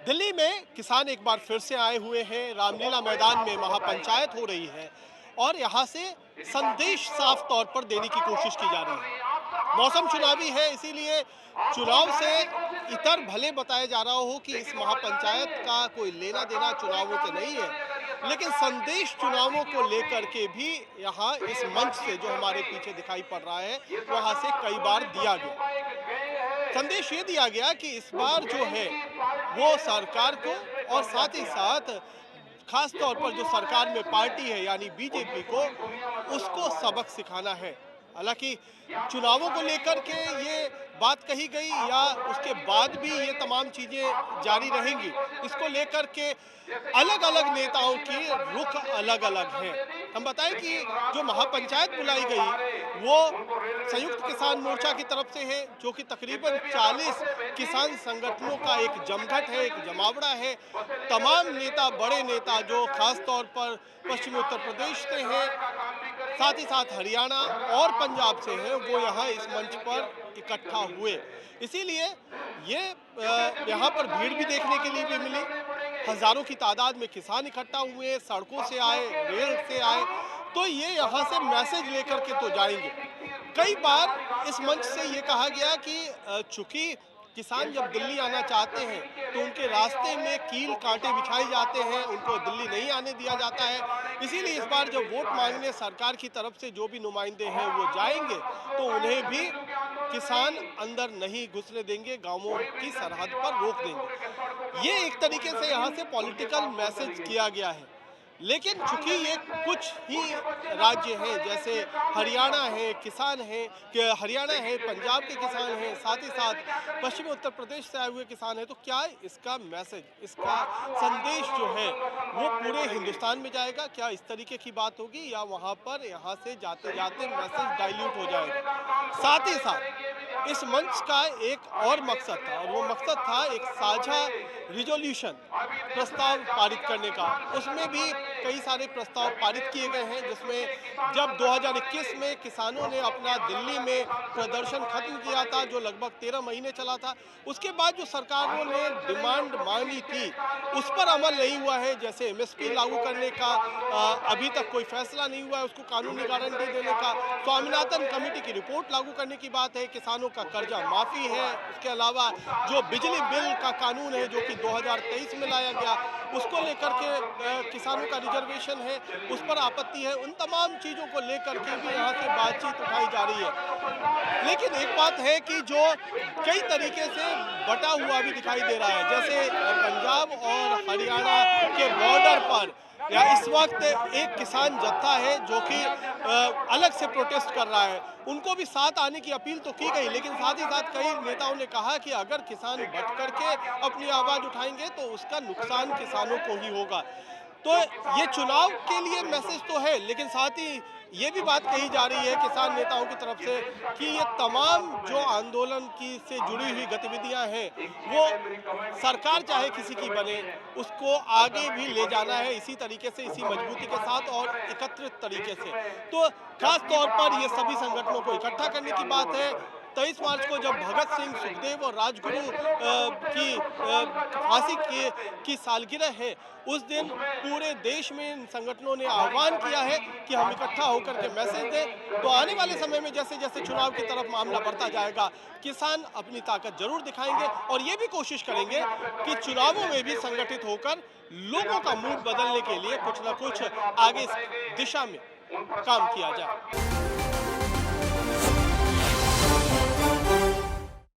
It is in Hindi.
दिल्ली में किसान एक बार फिर से आए हुए हैं। रामलीला मैदान में महापंचायत हो रही है और यहाँ से संदेश साफ तौर पर देने की कोशिश की जा रही है। मौसम चुनावी है, इसीलिए चुनाव से इतर भले बताया जा रहा हो कि इस महापंचायत का कोई लेना देना चुनावों से नहीं है, लेकिन संदेश चुनावों को लेकर के भी यहाँ इस मंच से जो हमारे पीछे दिखाई पड़ रहा है वहाँ से कई बार दिया गया। संदेश ये दिया गया कि इस बार जो है वो सरकार को और साथ ही साथ खास तौर पर जो सरकार में पार्टी है यानी बीजेपी को, उसको सबक सिखाना है। हालांकि चुनावों को लेकर के ये बात कही गई या उसके बाद भी ये तमाम चीजें जारी रहेंगी, इसको लेकर के अलग अलग नेताओं की रुख अलग अलग है। हम बताएं कि जो महापंचायत बुलाई गई वो संयुक्त किसान मोर्चा की तरफ से है, जो कि तकरीबन 40 किसान संगठनों का एक जमघट है, एक जमावड़ा है। तमाम नेता, बड़े नेता जो खास तौर पर पश्चिमी उत्तर प्रदेश से हैं, साथ ही साथ हरियाणा और पंजाब से हैं, वो यहाँ इस मंच पर इकट्ठा हुए। इसीलिए ये यहाँ पर भीड़ भी देखने के लिए भी मिली। हजारों की तादाद में किसान इकट्ठा हुए, सड़कों से आए, रेल से आए, तो ये यहाँ से मैसेज लेकर के तो जाएंगे। कई बार इस मंच से ये कहा गया कि चूंकि किसान जब दिल्ली आना चाहते हैं तो उनके रास्ते में कील कांटे बिछाए जाते हैं, उनको दिल्ली नहीं आने दिया जाता है। इसीलिए इस बार जब वोट मांगने सरकार की तरफ से जो भी नुमाइंदे हैं वो जाएंगे तो उन्हें भी किसान अंदर नहीं घुसने देंगे, गांवों की सरहद पर रोक देंगे। ये एक तरीके से यहाँ से पॉलिटिकल मैसेज किया गया है। लेकिन चूंकि ये कुछ ही राज्य हैं, जैसे हरियाणा है, किसान है, हरियाणा है, पंजाब के किसान हैं, साथ ही साथ पश्चिमी उत्तर प्रदेश से आए हुए किसान हैं, तो क्या इसका मैसेज, इसका संदेश जो है वो पूरे हिंदुस्तान में जाएगा? क्या इस तरीके की बात होगी या वहाँ पर यहाँ से जाते जाते मैसेज डाइल्यूट हो जाएगा? साथ ही साथ इस मंच का एक और मकसद था, और वो मकसद था एक साझा रिजोल्यूशन प्रस्ताव पारित करने का। उसमें भी कई सारे प्रस्ताव पारित किए गए हैं, जिसमें जब 2021 में किसानों ने अपना दिल्ली में प्रदर्शन खत्म किया था, जो लगभग 13 महीने चला था, उसके बाद जो सरकारों ने डिमांड मांगी थी उस पर अमल नहीं हुआ है। जैसे एमएसपी लागू करने का अभी तक कोई फैसला नहीं हुआ है, उसको कानूनी गारंटी देने का, स्वामीनाथन कमेटी की रिपोर्ट लागू करने की बात है, किसानों का कर्जा माफी है, उसके अलावा जो बिजली बिल का कानून है जो कि 2023 में लाया गया, उसको लेकर के किसानों का रिजर्वेशन है, उस पर आपत्ति है। उन तमाम चीजों को लेकर के भी यहाँ से बातचीत उठाई जा रही है। लेकिन एक बात है कि जो कई तरीके से बटा हुआ भी दिखाई दे रहा है, जैसे पंजाब और हरियाणा के बॉर्डर पर या इस वक्त एक किसान जत्था है जो कि अलग से प्रोटेस्ट कर रहा है। उनको भी साथ आने की अपील तो की गई, लेकिन साथ ही साथ कई नेताओं ने कहा कि अगर किसान बट करके अपनी आवाज उठाएंगे तो उसका नुकसान किसानों को ही होगा। तो ये चुनाव के लिए मैसेज तो है, लेकिन साथ ही ये भी बात कही जा रही है किसान नेताओं की तरफ से कि ये तमाम जो आंदोलन की से जुड़ी हुई गतिविधियां हैं वो सरकार चाहे किसी की बने, उसको आगे भी ले जाना है इसी तरीके से, इसी मजबूती के साथ और एकत्रित तरीके से। तो खास तौर पर ये सभी संगठनों को इकट्ठा करने की बात है। 23 मार्च को जब भगत सिंह, सुखदेव और राजगुरु की फांसी की सालगिरह है, उस दिन पूरे देश में इन संगठनों ने आह्वान किया है कि हम इकट्ठा होकर के मैसेज दें। तो आने वाले समय में जैसे जैसे चुनाव की तरफ मामला बढ़ता जाएगा, किसान अपनी ताकत जरूर दिखाएंगे और ये भी कोशिश करेंगे कि चुनावों में भी संगठित होकर लोगों का मूड बदलने के लिए कुछ न कुछ आगे इस दिशा में काम किया जाए।